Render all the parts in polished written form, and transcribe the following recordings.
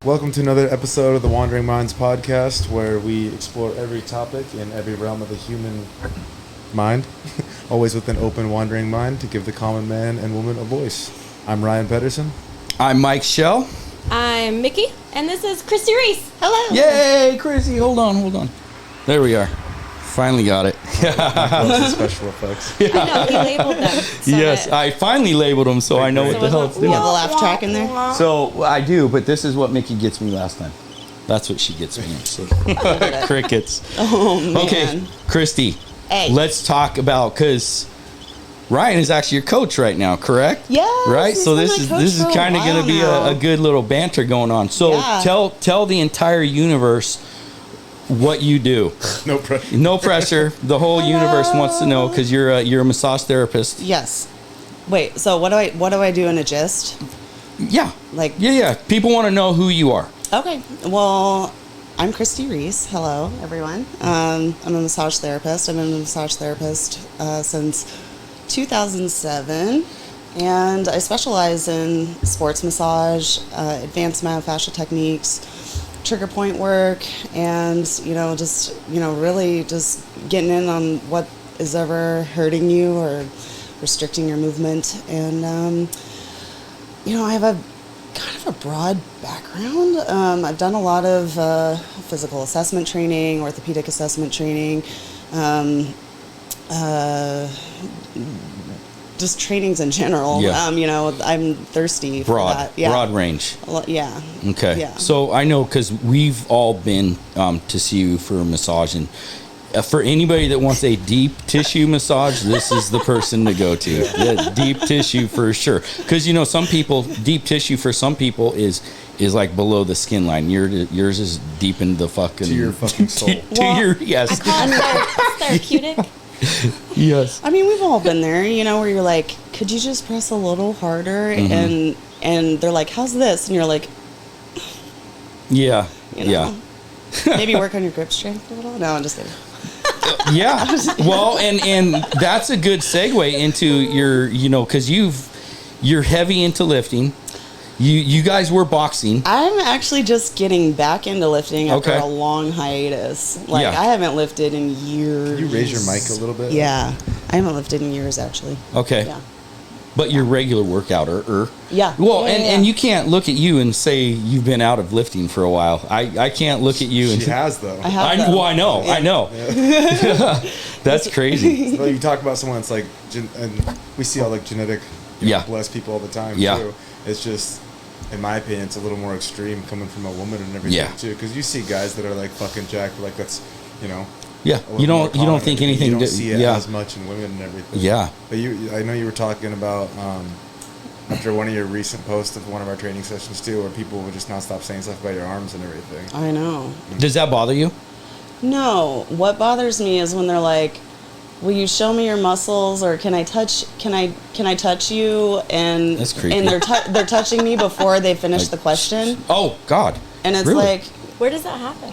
Welcome to another episode of the Wandering Minds podcast, where we explore every topic in every realm of the human mind, always with an open, wandering mind to give the common man and woman a voice. I'm Ryan Pedersen. I'm Mike Shell. I'm Mickey, and this is Kristi Reese. Hello. Yay, Kristi. Hold on. There we are. Finally got it. Special effects. I know, he labeled them. So Yes, I finally labeled them, so I know what the hell it's You doing. have a laugh track in there? So I do, but this is what Mickey gets me last time. That's what she gets me. So. Crickets. Oh, man. Okay, Kristi, Hey. let's talk about, because Ryan is actually your coach right now, correct? Yes, Right? he's So been this my is coach this is for a kind of going to be while a now. good little banter going on. So Yeah. tell the entire universe what you do. No pressure. No pressure. The whole universe wants to know, because you're a massage therapist. Yes. Wait, so what do I do in a gist? Yeah. Like, Yeah. People want to know who you are. okay, well, I'm Kristi Reese. Hello, everyone. I'm a massage therapist. I've been a massage therapist since 2007, and I specialize in sports massage, advanced myofascial techniques, trigger point work, and really just getting in on what is ever hurting you or restricting your movement. And I have a kind of a broad background. I've done a lot of physical assessment training, orthopedic assessment training, just trainings in general. Yeah. I'm thirsty for that. Yeah. Broad range. Yeah. Okay. Yeah. So I know, because we've all been to see you for a massage, and for anybody that wants a deep tissue massage, this is the person to go to. Yeah, deep tissue for sure. Because some people, deep tissue for some people is like below the skin line. Yours is deep in the fucking To your fucking soul. Yes. I call it therapeutic. Yes. I mean, we've all been there, where you're like, could you just press a little harder? Mm-hmm. And they're like, how's this? And you're like, Yeah. Yeah. Maybe work on your grip strength a little. No, I'm just kidding. Yeah. Well, and that's a good segue into your, because you're heavy into lifting. You guys were boxing. I'm actually just getting back into lifting after Okay. a long hiatus. I haven't lifted in years. Can you raise your mic a little bit? Yeah. I haven't lifted in years, actually. Okay. Yeah. But your regular workouter. Yeah. Well, Yeah, and you can't look at you and say you've been out of lifting for a while. I can't look at you and She has, though. I have. though. Well, I know. That's crazy. Well, you talk about someone that's like, and we see all like genetic, Yeah. blessed people all the time, Yeah. too. It's just, in my opinion, it's a little more extreme coming from a woman and everything, Yeah. too. Because you see guys that are like fucking jacked, like that's, Yeah. a little You more don't common. think anything. You don't see it yeah. as much in women and everything. Yeah. But I know you were talking about after one of your recent posts of one of our training sessions too, where people would just not stop saying stuff about your arms and everything. I know. Does that bother you? No. What bothers me is when they're like, will you show me your muscles, or can I touch you? And That's creepy. And they're touching me before they finish Like, the question. Oh God. And it's Really? like Where does that happen?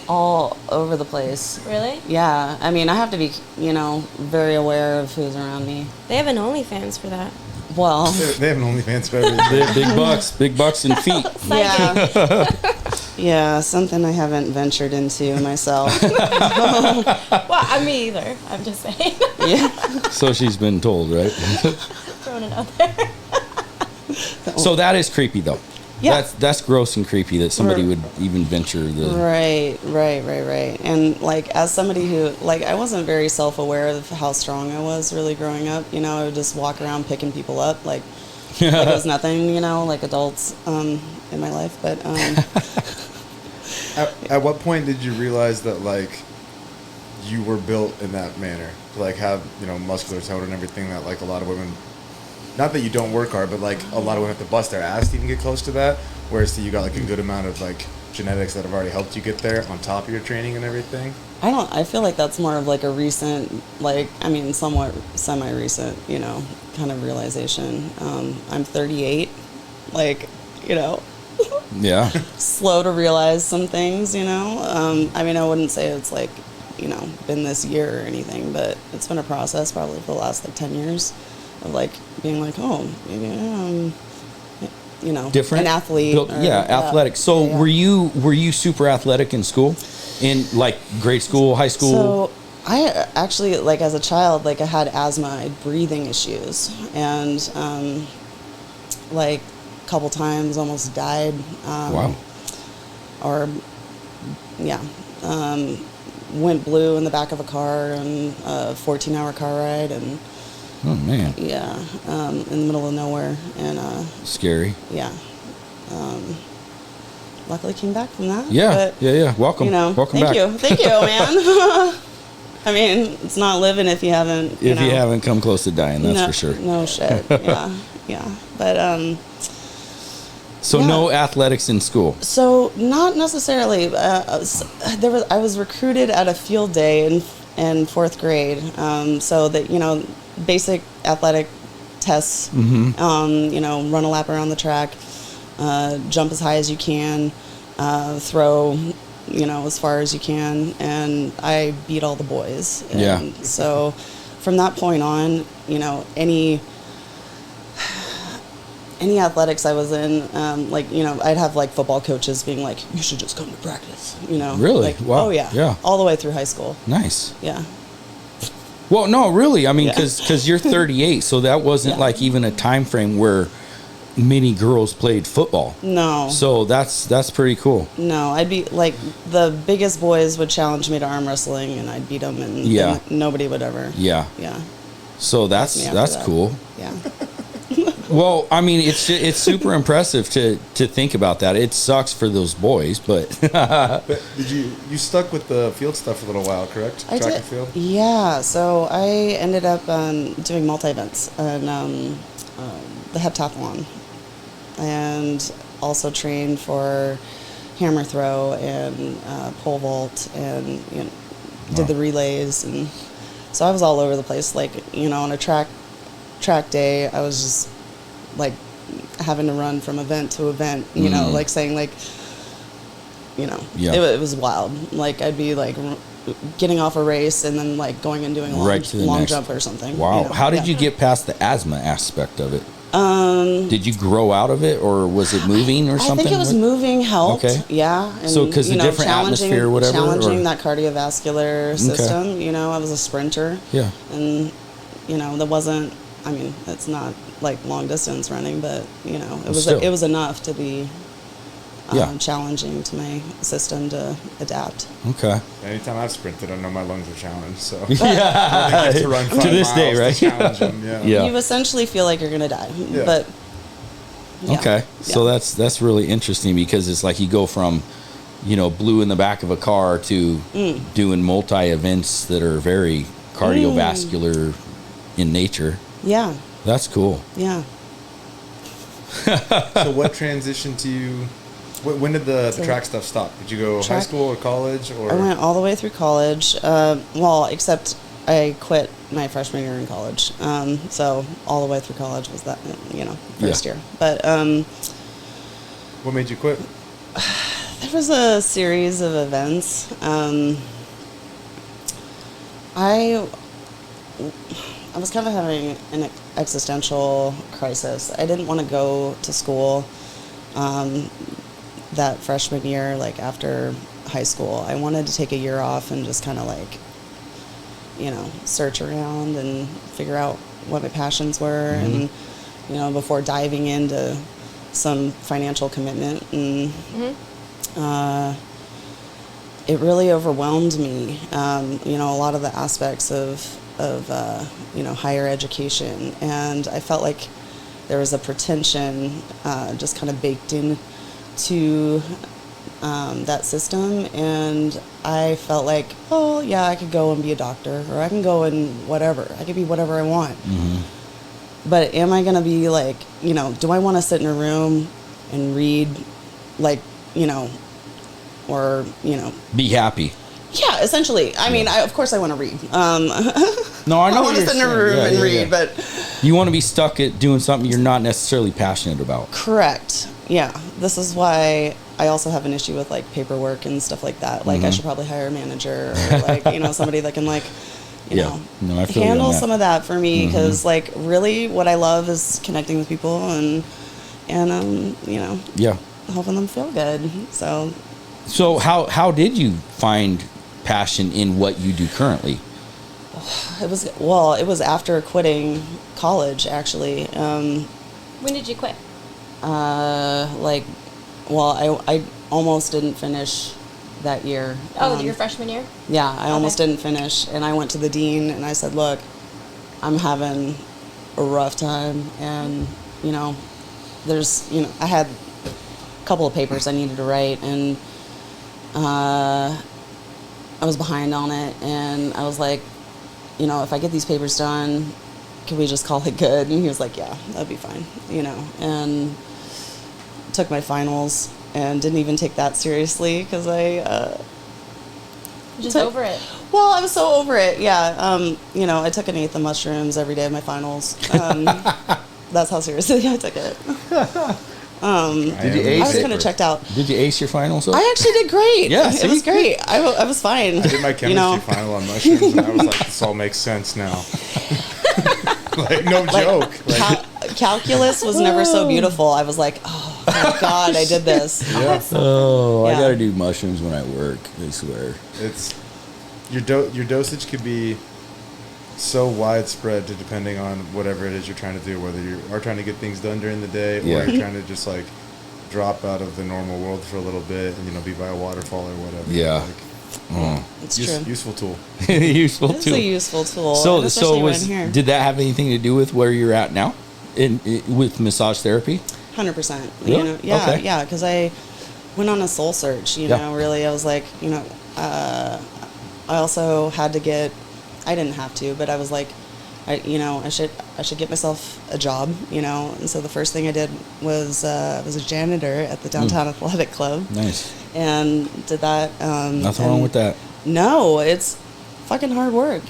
all over the place. Really? Yeah. I mean, I have to be, very aware of who's around me. They have an OnlyFans for that. Well, They have an OnlyFans for everything. Big bucks and feet. yeah. Yeah, something I haven't ventured into myself. Well, me either. I'm just saying. Yeah. So she's been told, right? Throwing it out there. So that is creepy, though. Yeah. That's gross and creepy that somebody would even venture the. Right. And as somebody who, I wasn't very self-aware of how strong I was really growing up. I would just walk around picking people up like it was nothing, like adults in my life. But At what point did you realize that you were built in that manner to have muscular tone and everything that a lot of women, not that you don't work hard, but a lot of women have to bust their ass to even get close to that, whereas you got a good amount of genetics that have already helped you get there on top of your training and everything? I feel like that's more of a recent, somewhat semi-recent, kind of realization. I'm 38, Yeah. slow to realize some things, I wouldn't say it's been this year or anything, but it's been a process probably for the last 10 years of being oh, maybe different, an athlete. Athletic. So Yeah. were you super athletic in school, in like grade school, high school? So I actually, like as a child, like I had asthma, I had breathing issues, and like a couple times almost died. Wow. Or went blue in the back of a car and a 14-hour car ride, and Oh man. in the middle of nowhere, and Scary. luckily came back from that. Yeah. But, Yeah. Welcome. Welcome thank back. you, man. I mean, it's not living if you haven't. If you haven't come close to dying, that's for sure. No shit. Yeah. But So yeah. no athletics in school. So not necessarily. I was recruited at a field day in fourth grade. So that basic athletic tests. Mm-hmm. Run a lap around the track, jump as high as you can, throw, as far as you can, and I beat all the boys. And Yeah. So from that point on, any athletics I was in, I'd have like football coaches being like, "You should just come to practice," Really? Like, Wow. Oh yeah. Yeah. All the way through high school. Nice. Yeah. Well, no, really. I mean, Yeah. because you're 38, so that wasn't Yeah. like even a time frame where many girls played football. No. So that's pretty cool. No, I'd be like the biggest boys would challenge me to arm wrestling, and I'd beat them, and Yeah. nobody would ever. Yeah. Yeah. So that's Me after that. cool. Yeah. Well, I mean, it's super impressive to think about that. It sucks for those boys, but But did you stuck with the field stuff for a little while, correct? I Track did. and field? Yeah. So I ended up doing multi events and the heptathlon, and also trained for hammer throw and pole vault, and did the relays, and so I was all over the place. Like on a track day, I was just like having to run from event to event. Like saying like Yeah. it was wild. Like I'd be like getting off a race and then like going and doing a Right to the long next. jump or something. wow. How did Yeah. you get past the asthma aspect of it? Did you grow out of it, or was it moving or something? I think it was moving helped. Okay. Yeah. And, So 'cause the different challenging- atmosphere or whatever, Challenging or- that cardiovascular system. I was a sprinter. Yeah. And, that wasn't, I mean, it's not like long distance running, but, Still. it was enough to be Yeah. challenging to my system to adapt. Okay. Anytime I've sprinted, I know my lungs are challenged. So Yeah. to run 5 To this miles day, right? To challenge them, yeah. Yeah. You essentially feel like you're going to die. Yeah. But, yeah. Okay. So Yeah. that's really interesting, because it's like you go from, blue in the back of a car to doing multi events that are very cardiovascular in nature. Yeah. That's cool. Yeah. So what transitioned to you? When did the track stuff stop? Did you go high Track- school or college? Or I went all the way through college. Well, except I quit my freshman year in college. So all the way through college was that, first year. But what made you quit? there was a series of events. I was kind of having an existential crisis. I didn't want to go to school that freshman year, like after high school. I wanted to take a year off and just kind of like, search around and figure out what my passions were, and before diving into some financial commitment, and it really overwhelmed me. A lot of the aspects of higher education, and I felt like there was a pretension just kind of baked in to that system, and I felt like, oh yeah, I could go and be a doctor, or I can go and whatever, I could be whatever I want. But am I going to be like, do I want to sit in a room and read, like, or Be happy. yeah, essentially. I mean, of course I want to read. No, I know I what want to you're sit in a saying. room Yeah, and yeah, read, yeah. but You want to be stuck at doing something you're not necessarily passionate about. correct. Yeah, this is why I also have an issue with like paperwork and stuff like that. Like I should probably hire a manager, or like somebody that can like Yeah. No, I feel you on handle that. some of that for me, because like really what I love is connecting with people and and Yeah. helping them feel good. So how did you find passion in what you do currently? It was after quitting college, actually. When did you quit? I almost didn't finish that year. Oh, your freshman year? Yeah, I almost didn't finish, and I went to the dean and I said, "Look, I'm having a rough time, and I had a couple of papers I needed to write, and I was behind on it, and I was like, if I get these papers done, can we just call it good?" And he was like, "Yeah, that'd be fine," and took my finals and didn't even take that seriously because Just over it. Well, I was so over it. Yeah. I took an eighth of mushrooms every day of my finals. That's how seriously I took it. Did you ace I was it? kind of checked out. Did you ace your finals? I actually did great. Yeah, It was great. I was fine. I did my chemistry final on mushrooms, and I was like, this all makes sense now. Like, no joke. Calculus was never so beautiful. I was like, oh my God, I did this. Yeah. Oh, I Yeah. got to do mushrooms when I work, I swear. It's your dosage could be so widespread depending on whatever it is you're trying to do, whether you are trying to get things done during the day or Yeah. you're trying to just like drop out of the normal world for a little bit and be by a waterfall or whatever. Yeah. It's true. Useful tool. Useful It's too. a useful tool. So and especially around here. did that have anything to do with where you're at now, with massage therapy? 100%. Really? Yeah, Okay. yeah. Because I went on a soul search. Yeah. Really, I was like, I also had to get. I didn't have to, but I was like, I should get myself a job. And so the first thing I did was a janitor at the downtown athletic club. Nice. And did that. Nothing wrong with that. No, it's fucking hard work.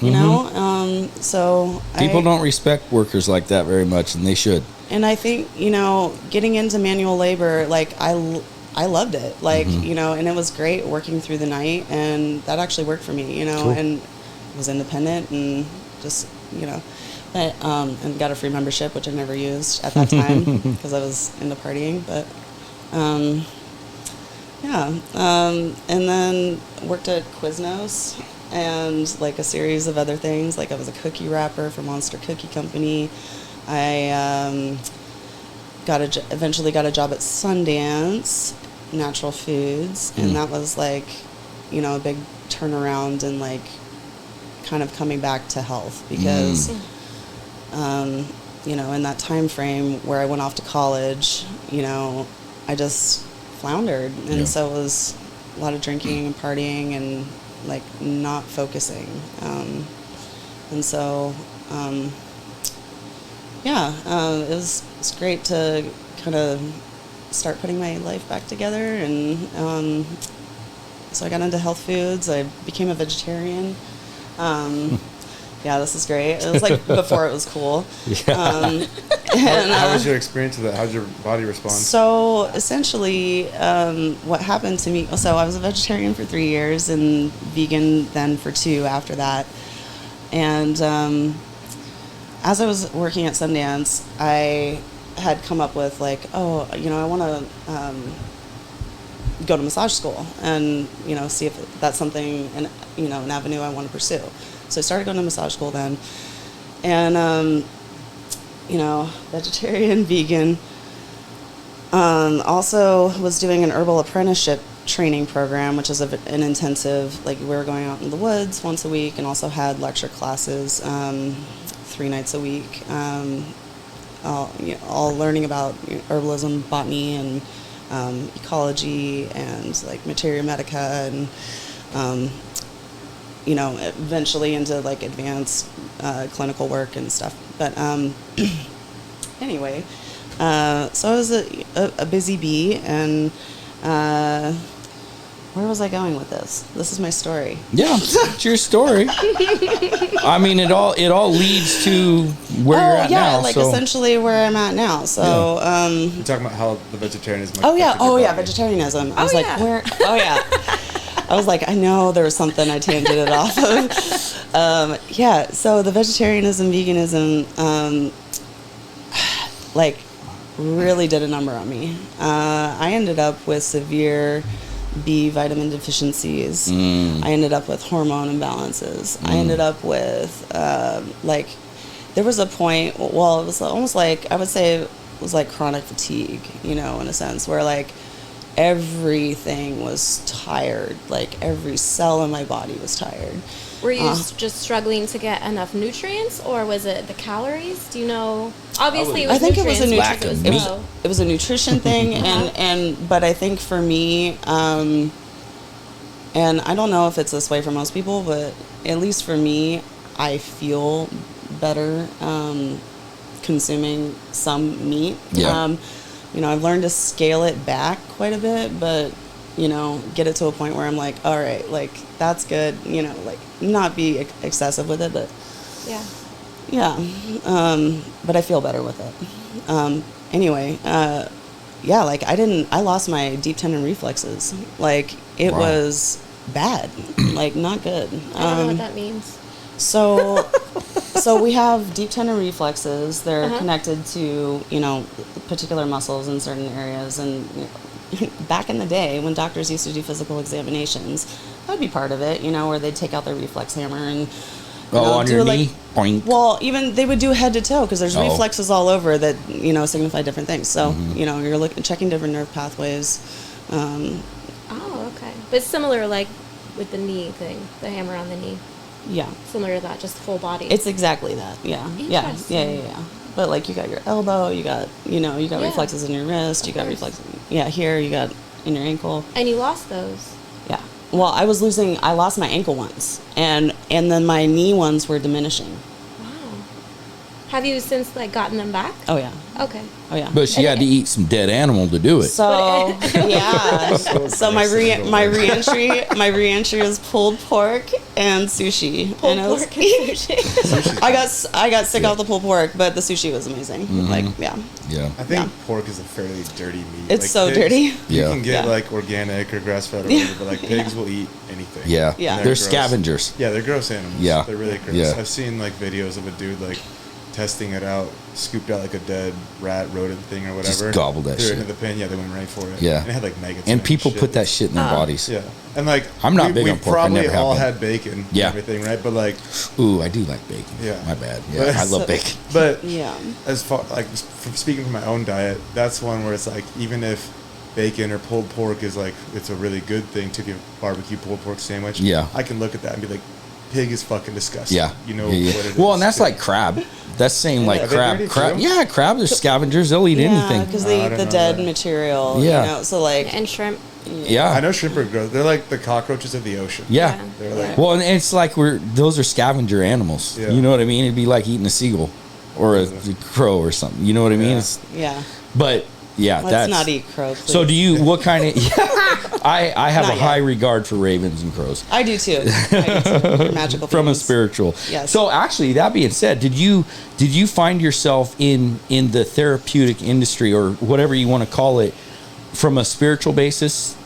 So People don't respect workers like that very much, and they should. And I think, getting into manual labor, like, I loved it. Like, and it was great working through the night, and that actually worked for me, Cool. and was independent and just, but, and got a free membership, which I never used at that time because I was into partying. But, and then worked at Quiznos and like a series of other things. Like I was a cookie wrapper for Monster Cookie Company. I eventually got a job at Sundance Natural Foods, and that was like, a big turnaround and like kind of coming back to health because, in that time frame where I went off to college, I just floundered, and so it was a lot of drinking and partying and like not focusing, and so. It's great to kind of start putting my life back together, and so I got into health foods. I became a vegetarian. This is great. It was like before it was cool. Yeah. How was your experience with that? How did your body respond? So essentially, what happened to me, so I was a vegetarian for 3 years and vegan then for 2 after that. And as I was working at Sundance, I had come up with like, I want to go to massage school and, see if that's something, an avenue I want to pursue. So I started going to massage school then. And, vegetarian, vegan. Also was doing an herbal apprenticeship training program, which is an intensive, like we were going out in the woods once a week, and also had lecture classes 3 nights a week, all learning about herbalism, botany, and ecology, and like materia medica, and eventually into like advanced clinical work and stuff. But anyway, so I was a busy bee, and where was I going with this? This is my story. Yeah, it's your story. I mean, it all leads to where you're at now. Like so. essentially where I'm at now. So, You're talking about how the vegetarianism. vegetarianism. I was like, where? Oh yeah. I was like, I know there was something I tangented off of. So the vegetarianism, veganism, like really did a number on me. I ended up with severe B vitamin deficiencies. I ended up with hormone imbalances. I ended up with there was a point. Well, it was almost like, I would say it was like chronic fatigue, in a sense, where like everything was tired. Like every cell in my body was tired. Were you just struggling to get enough nutrients, or was it the calories? Do you know? Obviously, it was I think it was a nutrients, nutrition- because it was low. It was a nutrition thing, but I think for me, and I don't know if it's this way for most people, but at least for me, I feel better consuming some meat. Yeah. I've learned to scale it back quite a bit, but get it to a point where I'm like, all right, like that's good, like not be excessive with it, but Yeah. but I feel better with it. Anyway, like I lost my deep tendon reflexes. Like it Wow. was bad, like not good. I don't know what that means. So we have deep tendon reflexes. They're connected to, particular muscles in certain areas. And back in the day when doctors used to do physical examinations, that'd be part of it, where they'd take out their reflex hammer and on do your like, knee? Boink. well, even they would do head to toe because there's Oh. reflexes all over that, signify different things. So, you're checking different nerve pathways. Oh, okay. But similar, like with the knee thing, the hammer on the knee. Yeah. Similar to that, just full body. It's exactly that. Yeah. Yeah. Interesting. But like you got your elbow, you got reflexes in your wrist, you got course. reflexes. Yeah, here you got in your ankle. And you lost those. Yeah. Well, I lost my ankle ones, and then my knee ones were diminishing. Wow. Have you since like gotten them back? Oh yeah. Okay. Oh yeah. But she had to eat some dead animal to do it. So yeah, so my reentry was pulled pork and sushi. Pulled and it was, pork and sushi. I got sick off the pulled pork, but the sushi was amazing. Like yeah, Yeah. I think pork is a fairly dirty meat. It's so pigs, dirty. You Yeah. can get Yeah. like organic or grass fed or whatever, but like pigs will eat anything. Yeah. Yeah. And They're gross. scavengers. Yeah, they're gross animals. Yeah. They're really gross. Yeah. I've seen like videos of a dude like testing it out, scooped out like a dead rat, rodent thing or whatever. Just gobbled that threw shit. it into the pen. Yeah, they went right for it. Yeah. And it had like maggots. And in it people shit. put that shit in their bodies. Yeah. And like I'm not we, big we on pork. I probably never have all been. had bacon. Yeah. And everything, right? But like, Ooh, I do like bacon. Yeah. My bad. Yeah, But- I love bacon. but yeah. as far like from speaking from my own diet, that's one where it's like even if bacon or pulled pork is like it's a really good thing to get barbecue pulled pork sandwich. Yeah. I can look at that and be like, pig is fucking disgusting. Yeah. You know Yeah, yeah. what it is. Well, and that's like crab. That's same like Are they crab. dirty Crab. too? Yeah, crabs are scavengers. They'll eat Yeah, anything. because No, they I eat don't the know dead that. material. Yeah. So like And shrimp. Yeah. I know shrimp are gross. They're like the cockroaches of the ocean. Yeah. They're like Well, and it's like those are scavenger animals. Yeah. You know what I mean? It'd be like eating a seagull or a crow or something. You know what I mean? Yeah. It's, yeah. but yeah, Let's that's not eat crow. Please. So do you? What kind of? I have Not a yet. high regard for ravens and crows I do too. They're magical from a beings. spiritual. Yes. So actually, that being said, did you find yourself in the therapeutic industry or whatever you want to call it from a spiritual basis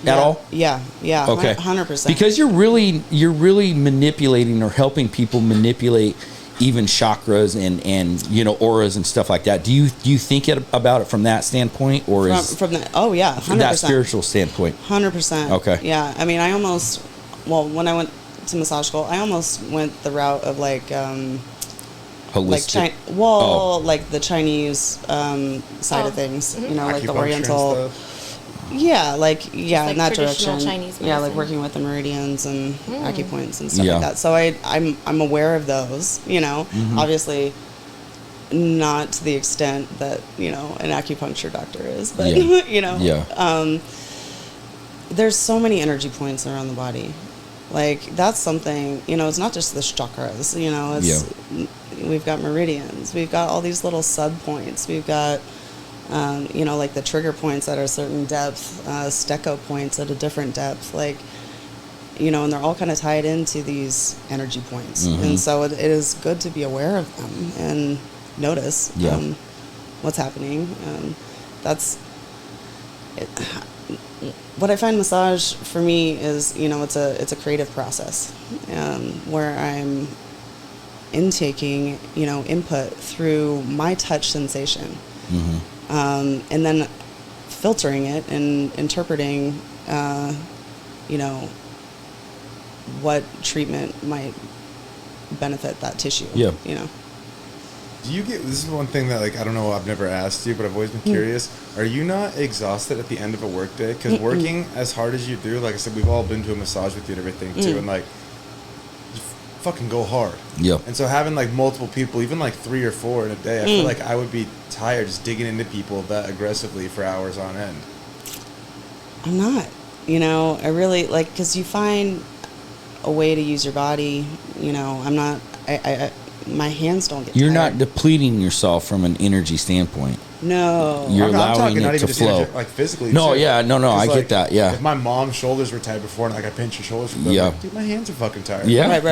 at all? Yeah. Yeah. Okay. 100%. Because you're really manipulating or helping people manipulate even chakras and auras and stuff like that. Do you think about it from that standpoint or from that. Oh yeah. 100%. that spiritual standpoint? 100%. Okay. Yeah. I mean, when I went to massage school, I almost went the route of like Holistic. like the Chinese side of things. You know, like the acupuncture and Oriental. stuff. Yeah, like in that traditional direction. Chinese Yeah, like medicine. working with the meridians and acupoints and stuff Yeah. like that. So I'm aware of those. Obviously, not to the extent that an acupuncture doctor is, but Yeah. Yeah. there's so many energy points around the body. Like that's something, it's not just the chakras, we've got meridians, we've got all these little sub points, we've got like the trigger points at a certain depth, stecco points at a different depth, like, and they're all kind of tied into these energy points. And so it is good to be aware of them and notice what's happening. That's it. What I find massage for me is, it's a creative process where I'm intaking, input through my touch sensation. And then filtering it and interpreting, what treatment might benefit that tissue. Yeah. Do you get, this is one thing that, like, I don't know, I've never asked you, but I've always been curious. Are you not exhausted at the end of a work day? Because working as hard as you do, like I said, we've all been to a massage with you and everything too, and like, you fucking go hard. Yeah. And so having like multiple people, even like 3 or 4 in a day, I feel like I would be tired just digging into people that aggressively for hours on end. I'm not, I really like, because you find a way to use your body, I'm not, my hands don't get You're tired. not depleting yourself from an energy standpoint. No. You're I'm allowing talking not it even to just flow. energy, like physically. No, too. yeah, no, 'Cause, I like, get that, yeah. If my mom's shoulders were tired before, and like I pinch her shoulders for them, Yeah. like, dude, my hands are fucking tired. Yeah. Right.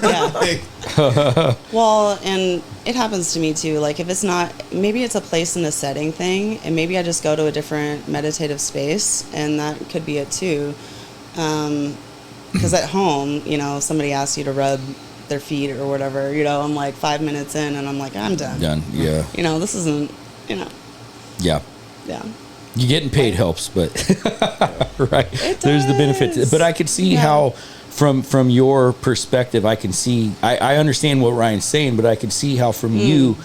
Yeah. Yeah. Well, and it happens to me too. Like if it's not, maybe it's a place in a setting thing, and maybe I just go to a different meditative space, and that could be it too. Because at home, somebody asks you to rub their feet or whatever, I'm like 5 minutes in, and I'm like, I'm done. Done, yeah. This isn't, Yeah. yeah. You getting paid helps, but right. There's the benefit. But I could see how from your perspective, I can see I understand what Ryan's saying, but I can see how from you,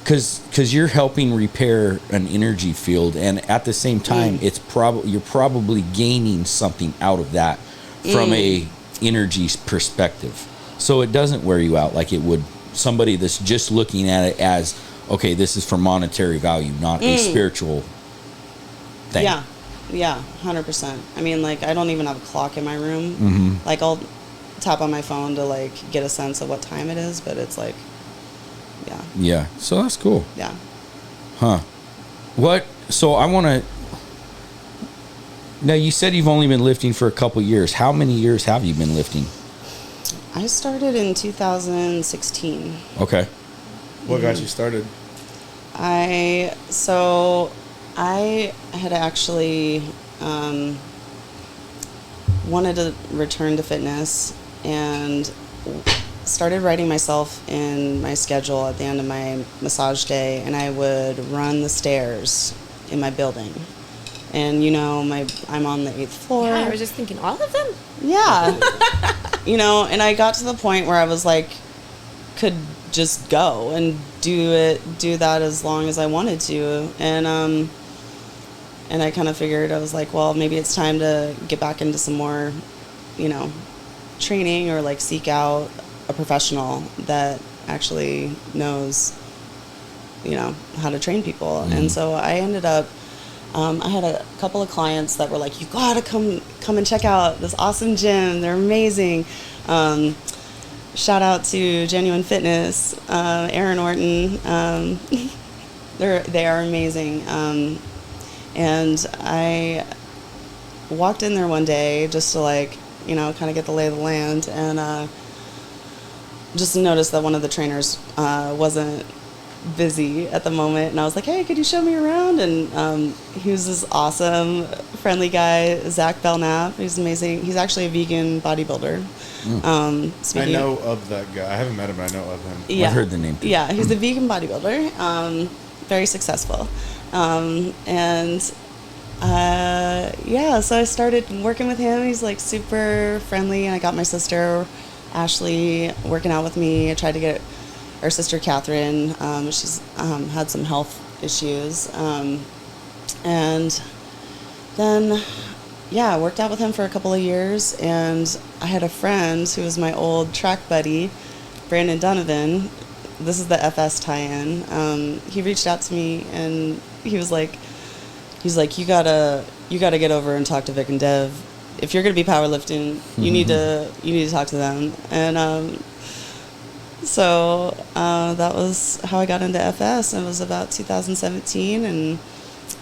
because you're helping repair an energy field, and at the same time you're probably gaining something out of that from a energy perspective. So it doesn't wear you out like it would somebody that's just looking at it as, okay, this is for monetary value, not a spiritual thing. Yeah, 100%. I mean, like, I don't even have a clock in my room. Like, I'll tap on my phone to, like, get a sense of what time it is, but it's like, yeah. Yeah, so that's cool. Yeah. Huh. So I want to, now you said you've only been lifting for a couple years. How many years have you been lifting? I started in 2016. Okay. What got you started? I had actually wanted to return to fitness and started writing myself in my schedule at the end of my massage day, and I would run the stairs in my building. And I'm on the 8th floor. Yeah, I was just thinking, all of them? Yeah. And I got to the point where I was like, could just go and do that as long as I wanted to. And I kind of figured, I was like, well, maybe it's time to get back into some more, training, or like seek out a professional that actually knows, how to train people. And so I ended up, I had a couple of clients that were like, you gotta come and check out this awesome gym. They're amazing. Shout out to Genuine Fitness, Aaron Orton. They are amazing. And I walked in there one day just to kind of get the lay of the land, and just noticed that one of the trainers wasn't busy at the moment, and I was like, hey, could you show me around? And he was this awesome, friendly guy, Zach Belknap. He's amazing. He's actually a vegan bodybuilder. I know of that guy. I haven't met him, but I know of him. Yeah. I've heard the name too. Yeah, he's a vegan bodybuilder, very successful. So I started working with him. He's like super friendly, and I got my sister Ashley working out with me. I tried to get our sister Catherine. She's had some health issues, and then I worked out with him for a couple of years. And I had a friend who was my old track buddy, Brandon Donovan. This is the FS tie-in. He reached out to me, and he's like, you gotta get over and talk to Vic and Dev. If you're gonna be powerlifting, you need to talk to them. And so that was how I got into FS. It was about 2017, and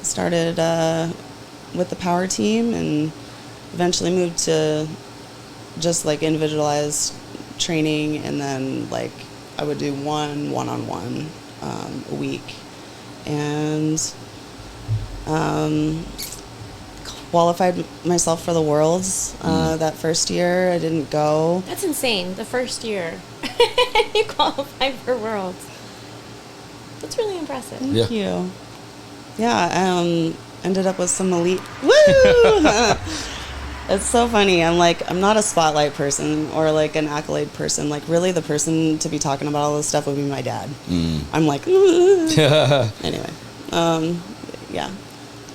started with the power team, and eventually moved to just like individualized training, and then like I would do one-on-one a week, and qualified myself for the Worlds that first year. I didn't go. That's insane. The first year. You qualified for Worlds. That's really impressive. Yeah. Thank you. Yeah, ended up with some elite. Woo! It's so funny. I'm not a spotlight person or like an accolade person. Like, really, the person to be talking about all this stuff would be my dad. I'm like, anyway, yeah.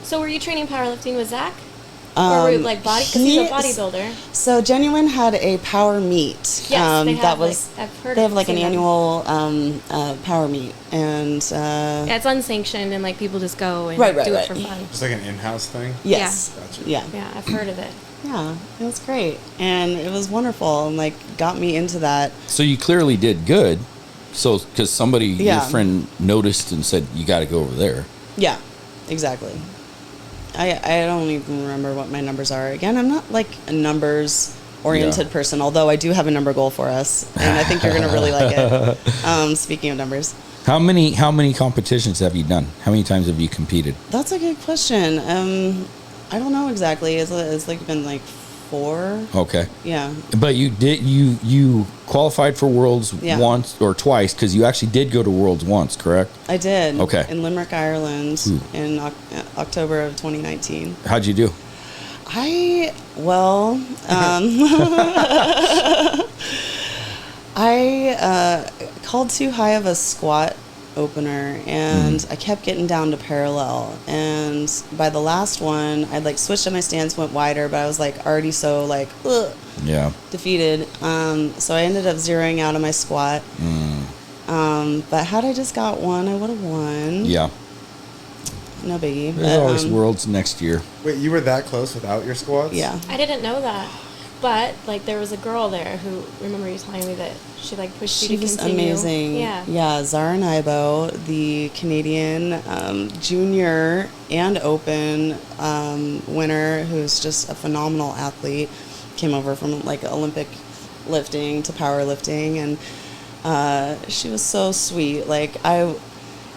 So were you training powerlifting with Zach? Or were you like body? Because he's a bodybuilder. So Genuine had a power meet. Yes, they have. That was. I've heard. They have like an seen them. annual power meet, and Yeah, it's unsanctioned, and like people just go and Right, do right. it for fun. Just like an in-house thing. yes, Gotcha. yeah. Yeah, I've heard of it. Yeah, it was great, and it was wonderful, and like got me into that. So you clearly did good. So because somebody, your Yeah. friend, noticed and said you got to go over there. Yeah, exactly. I don't even remember what my numbers are. Again, I'm not like a numbers oriented Yeah. person, although I do have a number goal for us, and I think you're gonna really like it. Speaking of numbers, How many competitions have you done? How many times have you competed? that's a good question. I don't know exactly. It's like been like 4. Okay. Yeah. But you qualified for Worlds Yeah. once or twice because you actually did go to Worlds once, correct? I did. Okay. In Limerick, Ireland, in October of 2019. How'd you do? I called too high of a squat opener, and I kept getting down to parallel. And by the last one, I'd like switched up my stance, went wider, but I was like already so like Yeah. defeated. So I ended up zeroing out of my squat. But had I just got one, I would have won. Yeah. No biggie. There's But, always Worlds next year. Wait, you were that close without your squats? Yeah. I didn't know that, but like there was a girl there who, remember you telling me that she like pushed She you to was continue. amazing. Yeah. Yeah, Zara Naibo, the Canadian junior and open winner, who's just a phenomenal athlete, came over from like Olympic lifting to powerlifting, and she was so sweet. Like I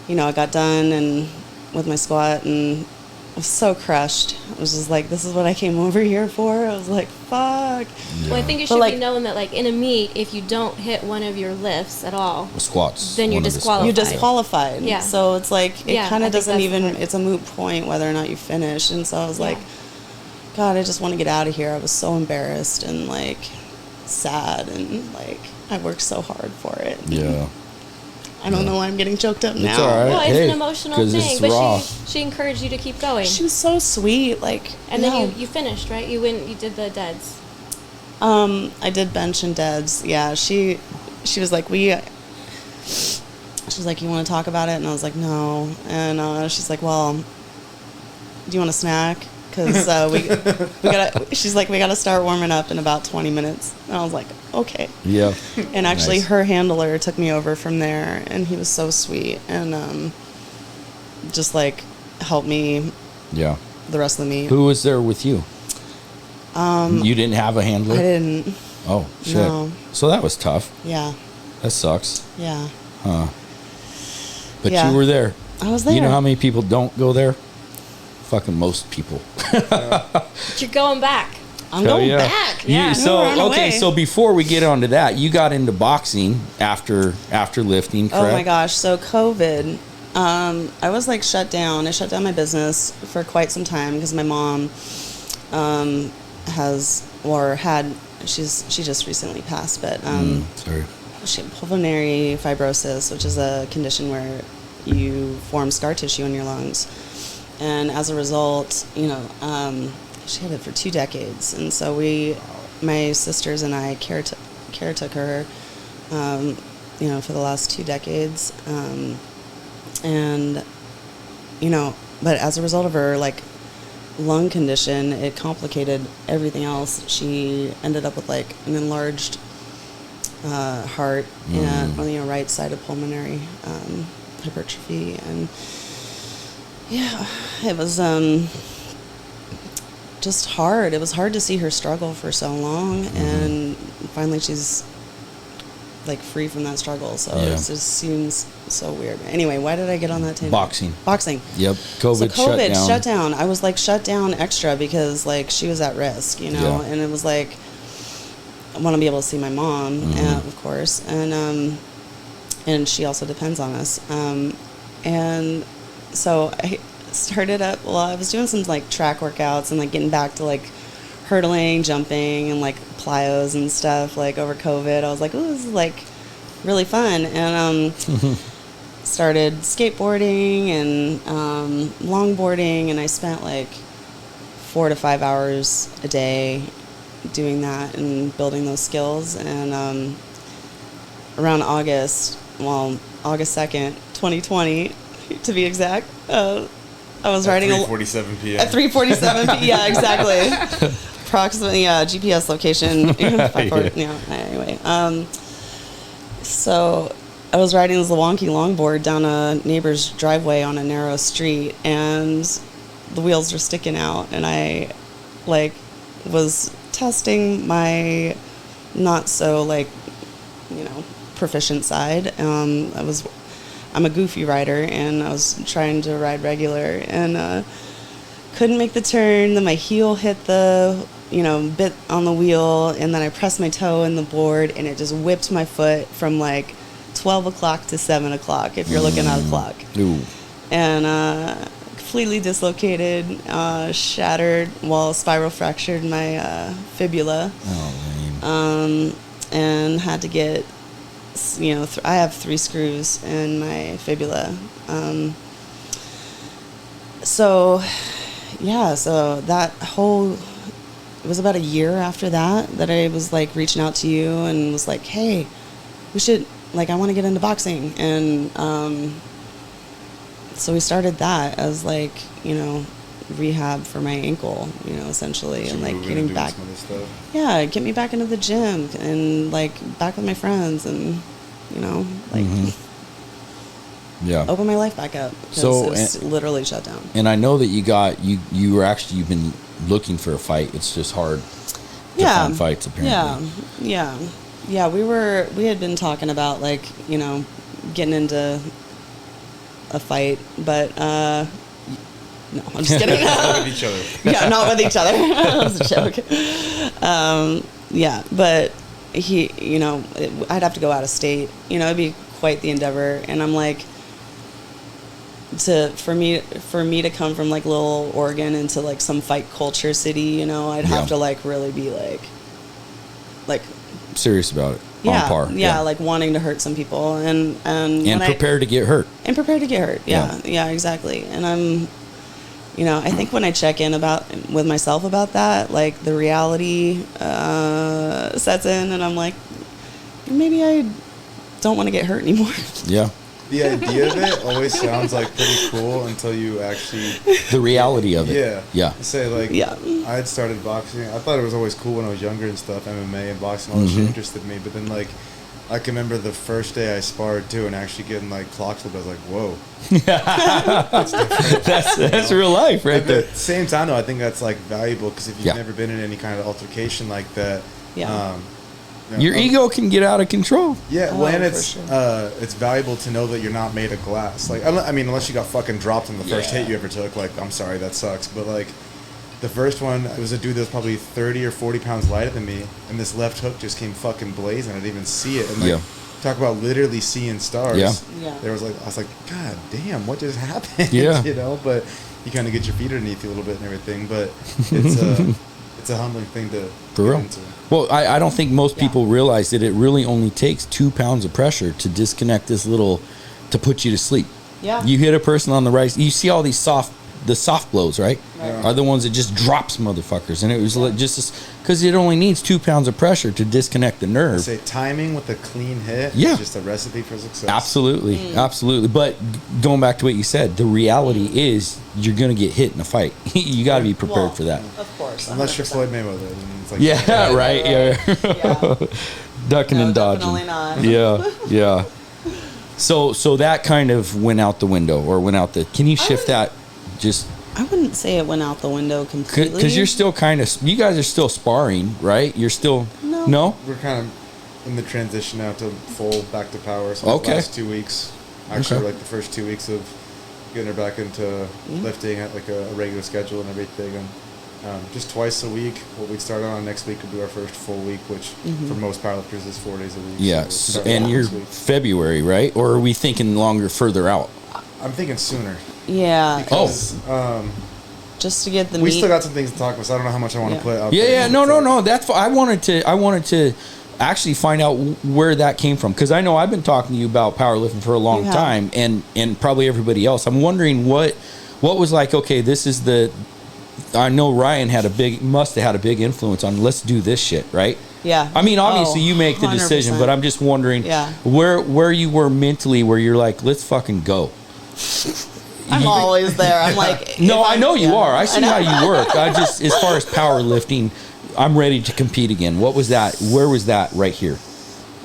got done and with my squat and I was so crushed. I was just like, this is what I came over here for. I was like, fuck. Well, I think it But, should like- be known that like in a meet, if you don't hit one of your lifts at all, Squats. Then you're one of the disqualified. You're squats. disqualified. Yeah. So it's like, it Yeah, kind I of think doesn't that's even, important. it's a moot point whether or not you finish. And so I was like, Yeah. God, I just want to get out of here. I was so embarrassed and like sad, and like I worked so hard for it. Yeah. I don't know why I'm getting choked up now. It's all right. well, it's Hey, an emotional 'cause thing. it's But raw. she encouraged you to keep going, She was so sweet. Like, and yeah. then you finished, right? You did the deads. I did bench and deads. Yeah, she was like, she was like, you want to talk about it? And I was like, no. And she's like, well, do you want a snack? Because she's like, we gotta start warming up in about 20 minutes. And I was like, okay. Yeah. And actually, Nice. her handler took me over from there, and he was so sweet, and just like helped me Yeah. the rest of the meet. Who was there with you? You didn't have a handler? I didn't. Oh, shit. No. So that was tough. Yeah, That sucks. yeah. Huh. But Yeah. you were there. I was there. You know how many people don't go there? Fucking most people. You're going back. I'm So, going yeah. back. You- Yeah. so run okay, away. so before we get onto that, you got into boxing after lifting, correct? Oh my gosh! So COVID, I was like shut down. I shut down my business for quite some time because my mom she just recently passed, but Sorry. she had pulmonary fibrosis, which is a condition where you form scar tissue in your lungs, and as a result, she had it for 2 decades, and so my sisters and I caretook her, for the last 2 decades, and but as a result of her like lung condition, it complicated everything else. She ended up with like an enlarged heart and on the right side of pulmonary hypertrophy, and yeah, it was just hard. It was hard to see her struggle for so long, and finally she's like free from that struggle. So Yeah. it just seems so weird. Anyway, why did I get on that tangent? Boxing. Yep. So COVID, COVID shut down. I was like shut down extra because like she was at risk, Yeah. and it was like I want to be able to see my mom, of course, and she also depends on us. And so I started up, well, I was doing some like track workouts and like getting back to like hurdling, jumping, and like plyos and stuff like over COVID. I was like, oh, this is like really fun. And started skateboarding and longboarding, and I spent like 4 to 5 hours a day doing that and building those skills. And around August 2nd, 2020, to be exact, I was riding 3:47 p.m. at 3:47 p.m. Yeah, exactly. Approximately, GPS location. Anyway, so I was riding this wonky longboard down a neighbor's driveway on a narrow street, and the wheels were sticking out, and I like was testing my not so like proficient side. I'm a goofy rider, and I was trying to ride regular, and couldn't make the turn. Then my heel hit the bit on the wheel, and then I pressed my toe in the board, and it just whipped my foot from like 12 o'clock to 7 o'clock if you're looking at a clock. Ooh. And completely dislocated, shattered, spiral fractured my fibula. Oh, man. And had to get, I have 3 screws in my fibula. So that whole, it was about a year after that I was like reaching out to you and was like, hey, we should, like, I want to get into boxing. And so we started that as like, rehab for my ankle, essentially, and like getting back. Yeah, get me back into the gym and like back with my friends, and like open my life back up. So it's literally shut down. And I know that you've been looking for a fight. It's just hard to find fights, apparently. Yeah. We had been talking about like, getting into a fight, but no, I'm just kidding. Not with each other. Yeah, not with each other. That was a joke. Yeah, but he, I'd have to go out of state. It'd be quite the endeavor. And I'm like, for me to come from like little Oregon into like some fight culture city, I'd have to like really be like serious about it. Yeah, on par. Yeah, like wanting to hurt some people and prepared to get hurt. And prepared to get hurt. Yeah, exactly. And I'm, I think when I check in with myself about that, like the reality sets in, and I'm like, maybe I don't want to get hurt anymore. Yeah. The idea of it always sounds like pretty cool until you actually... The reality of it. Yeah. Yeah. Say like, I had started boxing. I thought it was always cool when I was younger and stuff, MMA and boxing, all that shit interested me. But then like, I can remember the first day I sparred too, and actually getting like clock slipped. I was like, whoa. That's different. That's real life right there. At the same time though, I think that's like valuable, because if you've never been in any kind of altercation like that, your ego can get out of control. Yeah, well, and it's valuable to know that you're not made of glass. Like, I mean, unless you got fucking dropped in the first hit you ever took, like, I'm sorry, that sucks. But like, the first one, it was a dude that was probably 30 or 40 pounds lighter than me, and this left hook just came fucking blazing. I didn't even see it. And like, talk about literally seeing stars. Yeah. I was like, God damn, what just happened? Yeah. But you kind of get your feet underneath you a little bit and everything. But it's a humbling thing to get into. Well, I don't think most people realize that it really only takes 2 pounds of pressure to disconnect to put you to sleep. Yeah. You hit a person on the right, you see all these soft blows, right? Are the ones that just drops motherfuckers. And it was like just because it only needs 2 pounds of pressure to disconnect the nerve. I say timing with a clean hit is just a recipe for success. Absolutely. But going back to what you said, the reality is you're going to get hit in a fight. You got to be prepared for that. Of course. 100%. Unless you're Floyd Mayweather. It's like, right. Yeah. Ducking and dodging. Definitely not. Yeah. So that kind of went out the window, or went out the... Can you shift that? Just... I wouldn't say it went out the window completely. Because you're still kind of... You guys are still sparring, right? You're still... No? We're kind of in the transition now to full back to power. So the last 2 weeks, actually like the first 2 weeks of getting her back into lifting at like a regular schedule and everything. And just twice a week. What we start on next week will be our first full week, which for most powerlifters is 4 days a week. Yeah, so and you're February, right? Or are we thinking longer, further out? I'm thinking sooner. Yeah. Because, Just to get the we meat. still got some things to talk about, so I don't know how much I want to put out Yeah, there. yeah, no. That's I wanted to actually find out where that came from, because I know I've been talking to you about powerlifting for a long time, and probably everybody else. I'm wondering what was like. Okay, this is the. I know Ryan must have had a big influence on let's do this shit, right? Yeah. I mean, obviously you make the decision, 100%. but I'm just wondering Yeah. where you were mentally, where you're like, let's fucking go. I'm always there. I'm like, No, I know you are. I see know. how you work. I just, as far as powerlifting, I'm ready to compete again. What was that? Where was that right here?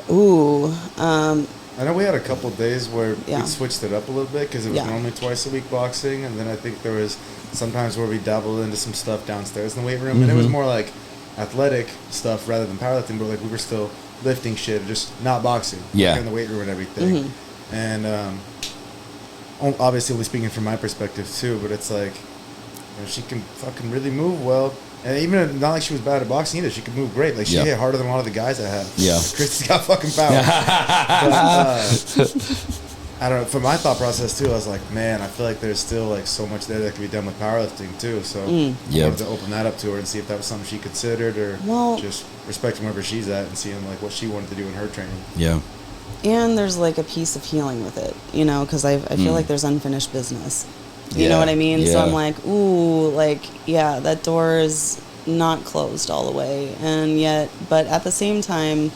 Ooh. I know we had a couple days where Yeah. we switched it up a little bit because it was normally twice a week boxing, and then I think there was sometimes where we dabbled into some stuff downstairs in the weight room, and it was more like athletic stuff rather than powerlifting, but like we were still lifting shit, just not boxing. Yeah. In the weight room and everything. And obviously only speaking from my perspective too, but it's like, you know, she can fucking really move well. And even not like she was bad at boxing either. She could move great. Like, she hit harder than a lot of the guys I have. Yeah. Kristi's got fucking power. But, I don't know. For my thought process, too, I was like, man, I feel like there's still, like, so much there that can be done with powerlifting, too. So I wanted to open that up to her and see if that was something she considered, or just respecting wherever she's at and seeing, like, what she wanted to do in her training. Yeah. And there's like a piece of healing with it, you know, because I feel like there's unfinished business. You know what I mean? So I'm like, ooh, like, yeah, that door is not closed all the way. And yet, but at the same time,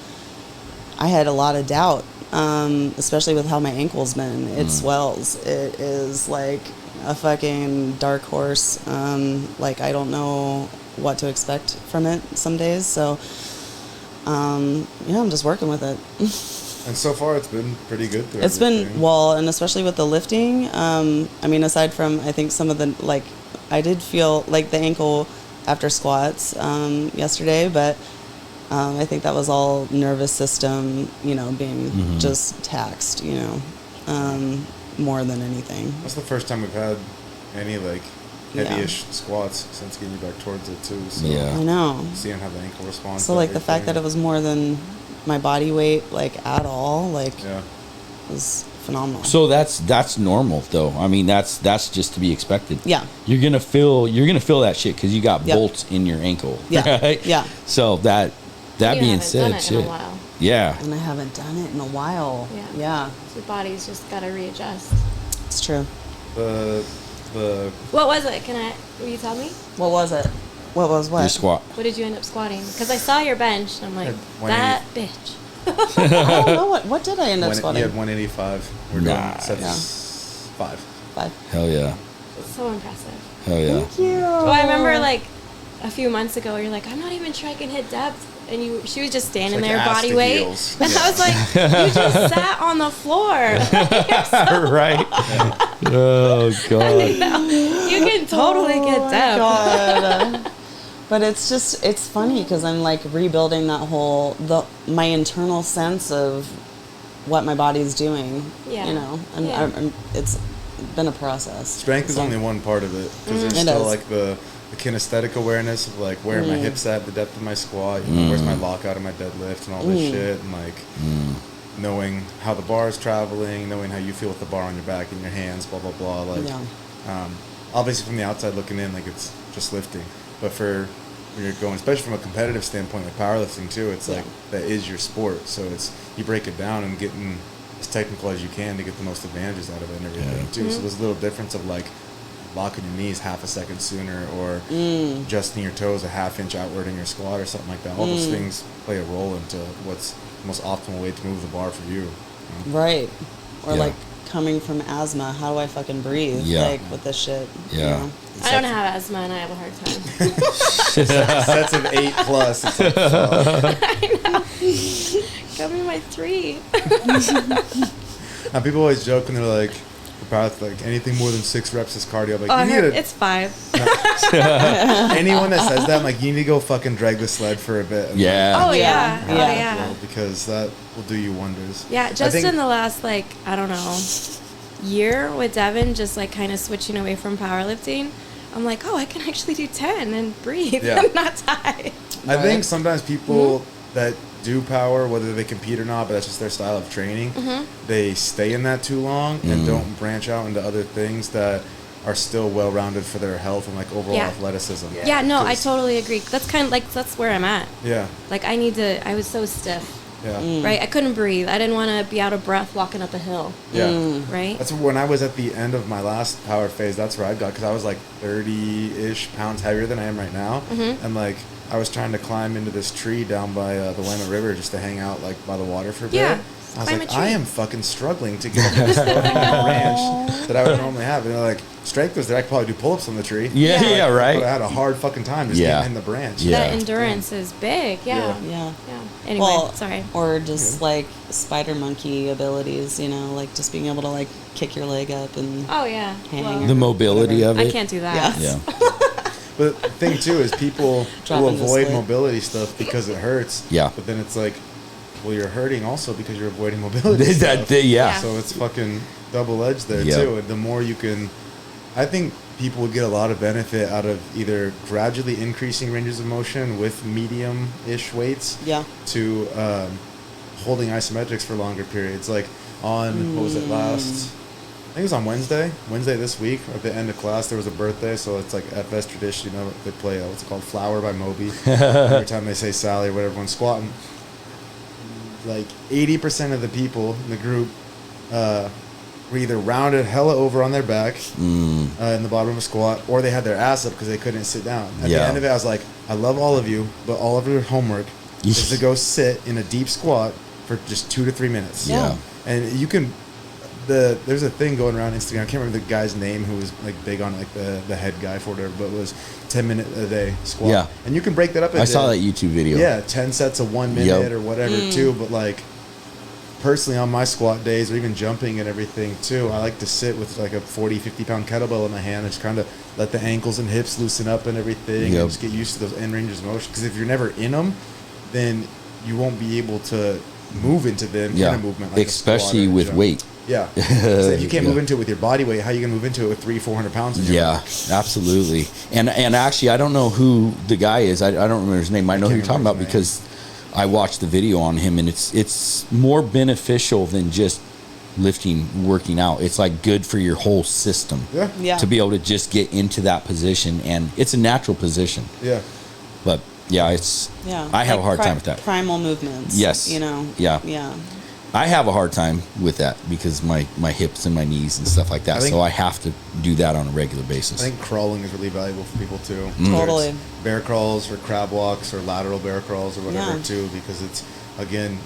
I had a lot of doubt, especially with how my ankle's been. It swells. It is like a fucking dark horse. Like, I don't know what to expect from it some days. So, yeah, I'm just working with it. And so far, it's been pretty good. It's been, well, and especially with the lifting. I mean, aside from, I think some of the, like, I did feel like the ankle after squats yesterday, but I think that was all nervous system, you know, being just taxed, you know, more than anything. That's the first time we've had any, like, heavy-ish squats since getting you back towards it, too. So I know. seeing how the ankle responds. So, like, the fact that it was more than my body weight, like, at all, like, was phenomenal. So that's normal, though. I mean, that's just to be expected. Yeah. You're gonna feel that shit because you got bolts in your ankle. Yeah. Right? Yeah. So that being Done said, it shit. in a while. Yeah. And I haven't done it in a while. Yeah. So your body's just got to readjust. It's true. The What was it? Will you tell me? What was it? What was what? Your squat. What did you end up squatting? Because I saw your bench, and I'm like, that bitch. I don't know what did I end up squatting? You had 185. We're doing sets 5. 5. Hell yeah. So impressive. Hell yeah. Thank you. Well, I remember like a few months ago, you're like, I'm not even sure I can hit depth. And she was just standing Like there, ass body to weight. heels. And I was like, you just sat on the floor. Right. Oh god. You can totally get depth. God. But it's just, it's funny because I'm like rebuilding that whole, my internal sense of what my body's doing. Yeah. You know, and it's been a process. Strength is only one part of it, because there's It still is. like the kinesthetic awareness of like where are my hips at, the depth of my squat, you know, where's my lockout of my deadlift and all this shit, and like knowing how the bar is traveling, knowing how you feel with the bar on your back and your hands, blah blah blah. Like obviously from the outside looking in, like it's just lifting, but for when you're going, especially from a competitive standpoint, like powerlifting too, it's like that is your sport, so it's you break it down and getting as technical as you can to get the most advantages out of it and everything too. So there's a little difference of like locking your knees half a second sooner, or adjusting your toes a half inch outward in your squat or something like that. All those things play a role into what's the most optimal way to move the bar for you. You know? Right. Or like coming from asthma, how do I fucking breathe? Yeah. Like with this shit. Yeah. You know? I don't have asthma, and I have a hard time. Sets of 8+. It's like, fuck. I know. Give me my 3. Now people always joke when they're like, like anything more than 6 reps is cardio. I'm like, Oh, you need it's 5. anyone that says that, I'm like, you need to go fucking drag the sled for a bit. And Yeah. Oh, yeah. Oh, Yeah. yeah. well, because that will do you wonders. Yeah, I just think- in the last, like, I don't know, year with Devin, just, like, kind of switching away from powerlifting, I'm like, oh, I can actually do 10 and breathe Yeah. and not die. I think sometimes people that do power, whether they compete or not, but that's just their style of training. They stay in that too long and don't branch out into other things that are still well-rounded for their health and like overall athleticism. Yeah, no, I totally agree. That's kind of like, that's where I'm at. Yeah. Like I was so stiff. Yeah. Right? I couldn't breathe. I didn't want to be out of breath walking up a hill. Yeah. Right? That's when I was at the end of my last power phase. That's where I got, because I was like 30-ish pounds heavier than I am right now. And like I was trying to climb into this tree down by the Willamette River just to hang out like by the water for a bit. Yeah. I was like, I am fucking struggling to get up this fucking ranch that I would normally have. And they're like, strength was there. I could probably do pull-ups on the tree. Yeah, right. But I had a hard fucking time just getting in the branch. Yeah. That endurance is big. Yeah. Anyway, sorry. Or just like spider monkey abilities, you know, like just being able to like kick your leg up and Oh yeah. hang. Well, The mobility of it. I can't do that. Yeah. But the thing too is people Drop will into avoid sleep. mobility stuff because it hurts. Yeah. But then it's like, well, you're hurting also because you're avoiding mobility That- stuff. yeah. So it's fucking double-edged there Yep. too. And the more you can, I think people would get a lot of benefit out of either gradually increasing ranges of motion with medium-ish weights Yeah. to holding isometrics for longer periods. Like on, what was it last? I think it was on Wednesday this week, at the end of class, there was a birthday, so it's like FS tradition, you know, they play, what's it called, Flower by Moby. Every time they say Sally or whatever, everyone's squatting. Like 80% of the people in the group were either rounded hella over on their back in the bottom of a squat, or they had their ass up because they couldn't sit down. At the end of it, I was like, I love all of you, but all of your homework is to go sit in a deep squat for just 2 to 3 minutes. Yeah. And you can, there's a thing going around Instagram, I can't remember the guy's name who was like big on like the head guy for whatever, but it was 10 minute a day squat. Yeah. And you can break that up into, I saw that YouTube video. yeah, 10 sets of 1 minute or whatever too, but like personally on my squat days or even jumping and everything too, I like to sit with like a 40, 50 pound kettlebell in my hand and just kind of let the ankles and hips loosen up and everything and just get used to those end ranges of motion. Because if you're never in them, then you won't be able to move into them kind of movement. Like especially with jump. weight. Yeah. So if you can't move into it with your body weight, how are you going to move into it with 300-400 pounds? In your body? Absolutely. And actually, I don't know who the guy is. I don't remember his name. I know who you're talking about remember his because I watched the video on him, and it's more beneficial than just lifting, working out. It's like good for your whole system. Yeah. To be able to just get into that position, and it's a natural position. Yeah. But yeah, I have a hard time with that. Primal movements. Yes. You know. Yeah. Yeah. I have a hard time with that because my hips and my knees and stuff like that. So I have to do that on a regular basis. I think crawling is really valuable for people too. Totally. Whether it's bear crawls or crab walks or lateral bear crawls or whatever Yeah. too, because it's again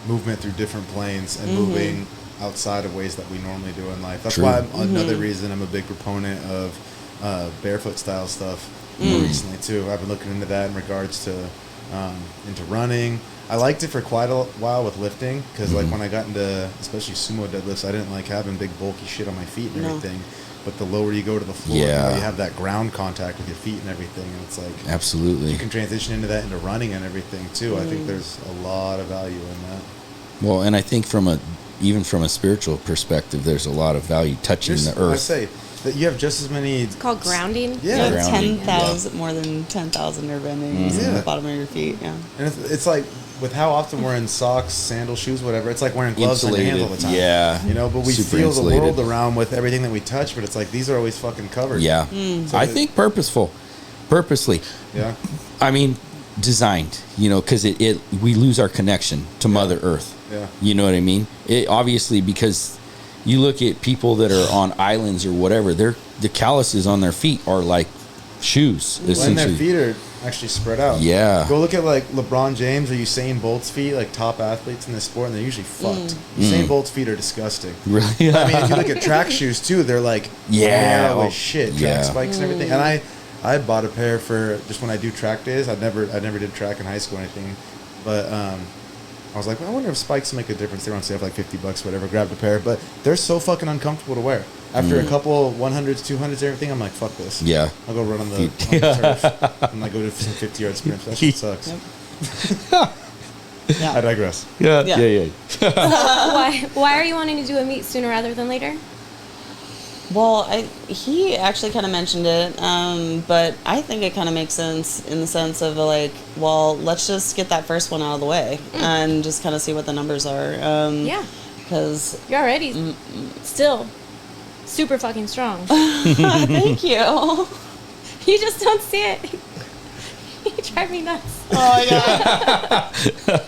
movement through different planes and moving outside of ways that we normally do in life. That's True. why another reason I'm a big proponent of barefoot style stuff recently too. I've been looking into that in regards to into running. I liked it for quite a while with lifting because like when I got into especially sumo deadlifts, I didn't like having big bulky shit on my feet and everything. But the lower you go to the floor, the more you have that ground contact with your feet and everything, and it's like Absolutely. you can transition into that into running and everything too. I think there's a lot of value in that. Well, and I think even from a spiritual perspective, there's a lot of value touching the I earth. say that you have just as many. It's called grounding. Yeah. Grounding. 10,000 more than 10,000 nerve endings Yeah. on the bottom of your feet. Yeah. And it's like with how often we're in socks, sandals, shoes, whatever. It's like wearing gloves on your hands all the time. Yeah. You know, but we Super feel insulated. the world around with everything that we touch. But it's like these are always fucking covered. Yeah. So I think purposely. Yeah. I mean, designed, because we lose our connection to Mother Earth. Yeah. You know what I mean? It obviously, because you look at people that are on islands or whatever, the calluses on their feet are like shoes, When their essentially. feet are actually spread out. Yeah. Go look at like LeBron James or Usain Bolt's feet, like top athletes in this sport, and they're usually fucked. Usain Bolt's feet are disgusting. Really? I mean, if you look at track shoes too, they're like narrow as shit, track Yeah. spikes and everything. And I bought a pair for just when I do track days. I never did track in high school or anything, but I was like, well, I wonder if spikes make a difference. They were on sale for like $50, whatever. Grabbed a pair, but they're so fucking uncomfortable to wear. After a couple 100s, 200s, everything, I'm like, fuck this. Yeah. I'll go run on the turf and like go to some 50-yard sprints. That shit sucks. Yeah. I digress. Yeah. Yeah. Why are you wanting to do a meet sooner rather than later? Well, he actually kind of mentioned it, but I think it kind of makes sense in the sense of like, well, let's just get that first one out of the way and just kind of see what the numbers are. Yeah. Because You're already still super fucking strong. thank you. You just don't see it. You drive me nuts. Oh yeah.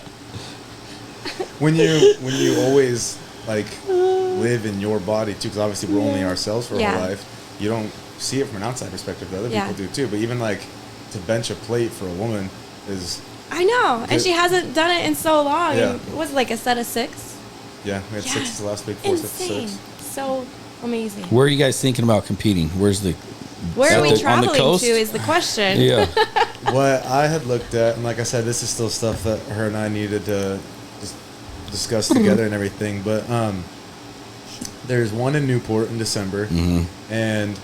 When you always like live in your body too, because obviously we're only ourselves for our whole life. You don't see it from an outside perspective. The other people do too. But even like to bench a plate for a woman is. I know, and she hasn't done it in so long. Yeah. And was it like a set of 6? Yeah, we had 6 last week, 4 sets of Insane. 6. So amazing. Where are you guys thinking about competing? Where's the Where are we on the traveling coast? to is the question. Yeah. What I had looked at, and like I said, this is still stuff that her and I needed to just discuss together and everything. But there's one in Newport in December, and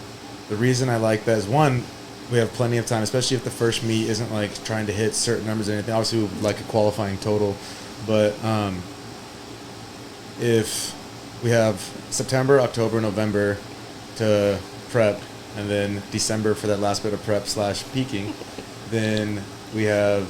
the reason I like that is one, we have plenty of time, especially if the first meet isn't like trying to hit certain numbers or anything. Obviously, we would like a qualifying total, but if we have September, October, November to prep, and then December for that last bit of prep / peaking, then we have,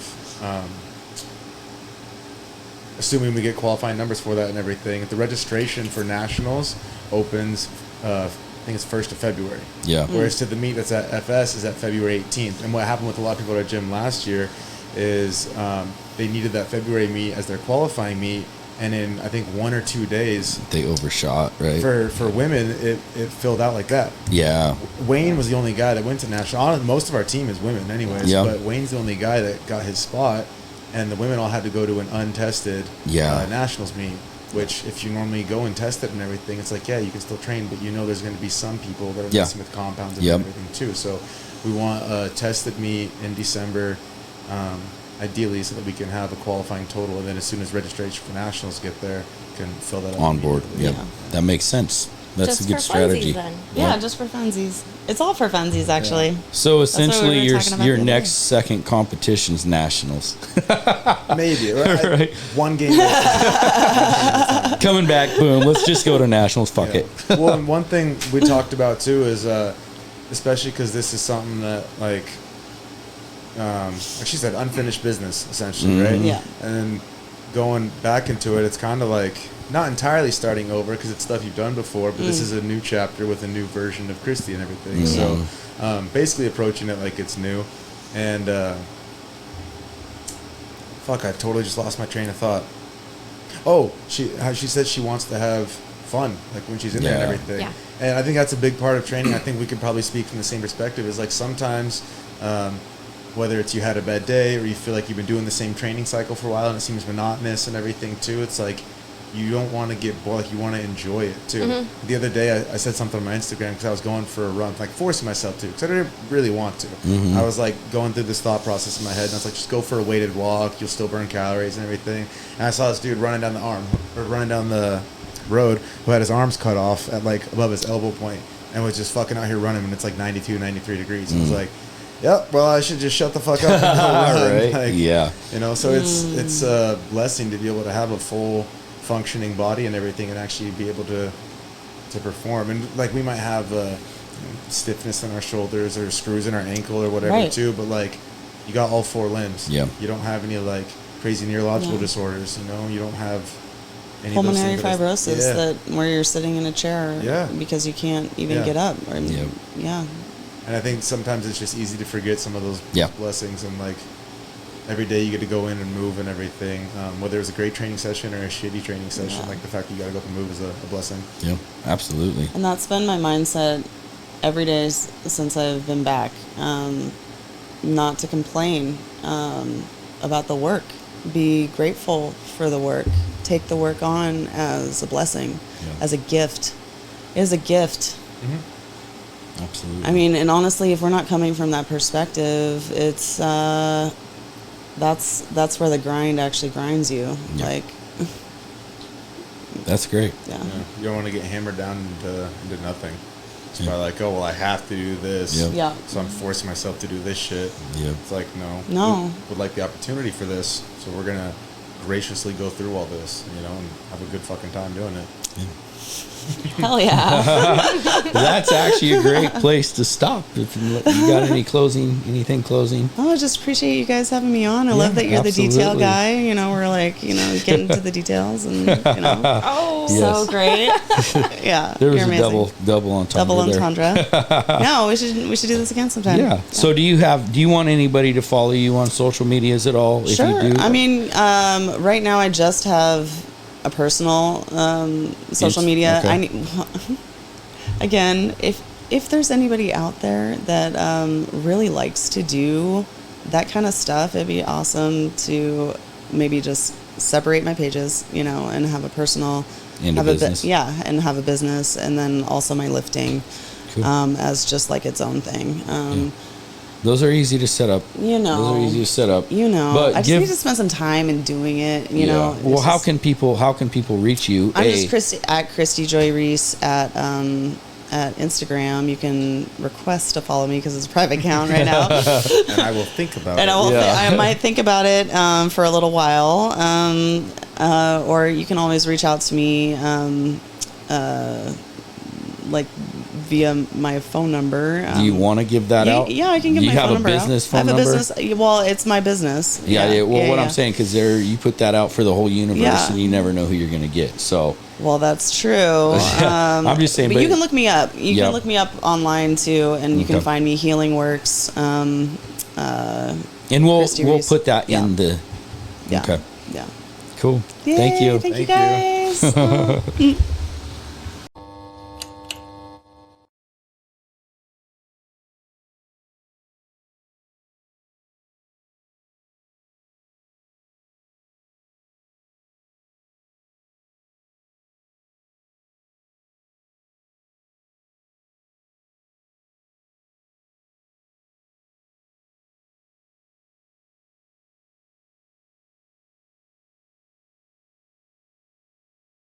assuming we get qualifying numbers for that and everything, the registration for nationals opens, I think it's 1st of February. Yeah. Whereas to the meet that's at FS is at February 18th. And what happened with a lot of people at our gym last year is they needed that February meet as their qualifying meet. And in, I think, 1 or 2 days, They overshot, right? for women, it filled out like that. Yeah. Wayne was the only guy that went to national. Most of our team is women anyways, Yeah. but Wayne's the only guy that got his spot, and the women all had to go to an untested nationals meet, which if you normally go and test it and everything, it's like, yeah, you can still train, but you know there's going to be some people that are messing with compounds and everything too. So we want a tested meet in December, ideally, so that we can have a qualifying total, and then as soon as registration for nationals get there, can fill that out On board. immediately. Yep. That makes sense. That's Just a good for strategy. funsies, then. Yeah, just for funsies. It's all for funsies, actually. So essentially, we were talking about your the other next day. second competition's nationals. Maybe. Right? Right. One game. Coming back, boom. Let's just go to nationals. Fuck it. Well, and one thing we talked about too is, especially because this is something that like she said, unfinished business essentially, right? Yeah. And going back into it, it's kind of like not entirely starting over because it's stuff you've done before, but this is a new chapter with a new version of Kristi and everything. So basically approaching it like it's new. And fuck, I totally just lost my train of thought. Oh, she said she wants to have fun, like when she's in there and everything. Yeah. And I think that's a big part of training. I think we could probably speak from the same perspective. Is like sometimes, whether it's you had a bad day or you feel like you've been doing the same training cycle for a while and it seems monotonous and everything too. It's like you don't want to get bored. Like you want to enjoy it too. The other day I said something on my Instagram because I was going for a run, like forcing myself to, because I didn't really want to. I was like going through this thought process in my head, and I was like, just go for a weighted walk. You'll still burn calories and everything. And I saw this dude running down the road who had his arms cut off at like above his elbow point and was just fucking out here running, and it's like 92, 93 degrees. And I was like, yep, well, I should just shut the fuck up and go run. Right. Like, Yeah. you know, so it's a blessing to be able to have a full functioning body and everything and actually be able to perform. And like we might have stiffness in our shoulders or screws in our ankle or whatever too, but like you got all 4 limbs. Yeah. You don't have any like crazy neurological disorders, you know, you don't have any Pulmonary of those things fibrosis that where you're sitting in a chair because you can't even get up. Or, And I think sometimes it's just easy to forget some of those blessings, and like every day you get to go in and move and everything. Whether it's a great training session or a shitty training session, like the fact that you got to go up and move is a blessing. Yeah, absolutely. And that's been my mindset every day since I've been back. Not to complain about the work. Be grateful for the work. Take the work on as a blessing, as a gift. It is a gift. Absolutely. I mean, and honestly, if we're not coming from that perspective, it's that's where the grind actually grinds you. Yeah. Like, that's great. You don't want to get hammered down into nothing. It's by like, oh well, I have to do this. So I'm forcing myself to do this shit. It's like no. We would like the opportunity for this, so we're gonna graciously go through all this, you know, and have a good fucking time doing it. Hell yeah. That's actually a great place to stop. If you got anything closing? Oh, I just appreciate you guys having me on. I love that you're the detail absolutely. guy. You know, we're like, you know, getting into the details and, you know. Oh, Yes. So great. Yeah. There was you're a amazing. double entendre. Double there. entendre. No, we should do this again sometime. Yeah. So do you want anybody to follow you on social medias at all? Sure. If you do? I mean, right now I just have a personal social media. Okay. I need, again, if there's anybody out there that really likes to do that kind of stuff, it'd be awesome to maybe just separate my pages, you know, and have a personal And a business. and have a business, and then also my lifting Cool. as just like its own thing. Those are easy to set up. You know, Those are easy to set up. You know, But I just need to spend some time in doing it. You know. Well, It's how just- can people reach you? I'm just Kristi at Kristi Joy Reese at Instagram. You can request to follow me because it's a private account right now, And I will think about and it. I might think about it for a little while. Or you can always reach out to me, like via my phone number. Do you want to give that out? Yeah, I can give you my have phone a number out. business I phone have a number? business. Well, it's my business. Yeah. Well, what yeah. I'm saying, because you put that out for the whole universe, Yeah. and you never know who you're going to get. So Well, that's true. I'm just saying, but you can look me up. You Yep. can look me up online too, and you can Okay. find me Healing Works. and we'll Kristi Reese. put that Yeah. in the. Yeah. Okay. Yeah. Cool. Yay, Thank you. Thank you Thank guys.